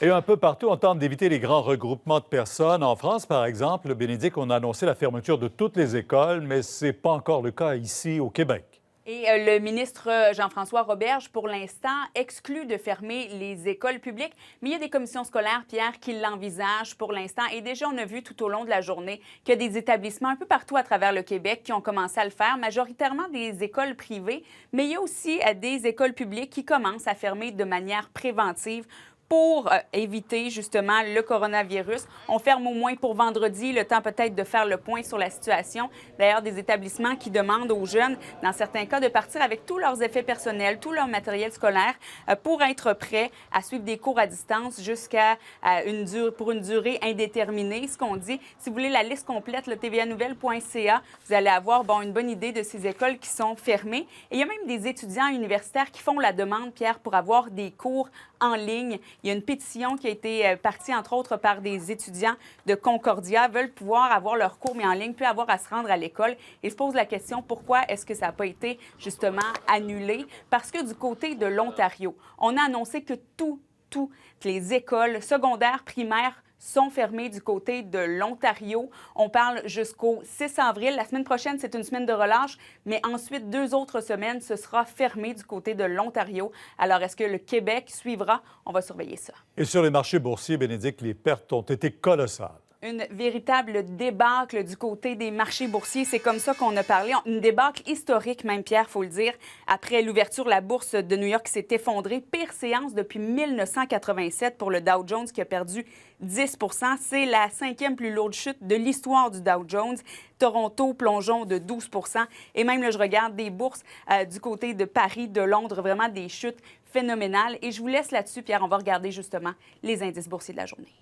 Et un peu partout, on tente d'éviter les grands regroupements de personnes. En France, par exemple, Bénédicte, on a annoncé la fermeture de toutes les écoles, mais ce n'est pas encore le cas ici au Québec. Et le ministre Jean-François Roberge, pour l'instant, exclut de fermer les écoles publiques. Mais il y a des commissions scolaires, Pierre, qui l'envisagent pour l'instant. Et déjà, on a vu tout au long de la journée qu'il y a des établissements un peu partout à travers le Québec qui ont commencé à le faire, majoritairement des écoles privées. Mais il y a aussi des écoles publiques qui commencent à fermer de manière préventive pour éviter justement le coronavirus. On ferme au moins pour vendredi, le temps peut-être de faire le point sur la situation. D'ailleurs, des établissements qui demandent aux jeunes, dans certains cas, de partir avec tous leurs effets personnels, tout leur matériel scolaire pour être prêts à suivre des cours à distance jusqu'à pour une durée indéterminée. Ce qu'on dit, si vous voulez la liste complète, le tvanouvelle.ca, vous allez avoir une bonne idée de ces écoles qui sont fermées. Et il y a même des étudiants universitaires qui font la demande, Pierre, pour avoir des cours en ligne. Il y a une pétition qui a été partie, entre autres, par des étudiants de Concordia, veulent pouvoir avoir leurs cours, mais en ligne, plus avoir à se rendre à l'école. Et se pose la question, pourquoi est-ce que ça n'a pas été, justement, annulé? Parce que du côté de l'Ontario, on a annoncé que toutes les écoles secondaires, primaires, sont fermées du côté de l'Ontario. On parle jusqu'au 6 avril. La semaine prochaine, c'est une semaine de relâche, mais ensuite, 2 autres semaines, ce sera fermé du côté de l'Ontario. Alors, est-ce que le Québec suivra? On va surveiller ça. Et sur les marchés boursiers, Bénédicte, les pertes ont été colossales. Une véritable débâcle du côté des marchés boursiers. C'est comme ça qu'on a parlé. Une débâcle historique, même, Pierre, faut le dire. Après l'ouverture, la bourse de New York s'est effondrée. Pire séance depuis 1987 pour le Dow Jones qui a perdu 10 %. C'est la 5e plus lourde chute de l'histoire du Dow Jones. Toronto, plongeon de 12 %. Et même, là, je regarde des bourses du côté de Paris, de Londres, vraiment des chutes phénoménales. Et je vous laisse là-dessus, Pierre. On va regarder justement les indices boursiers de la journée.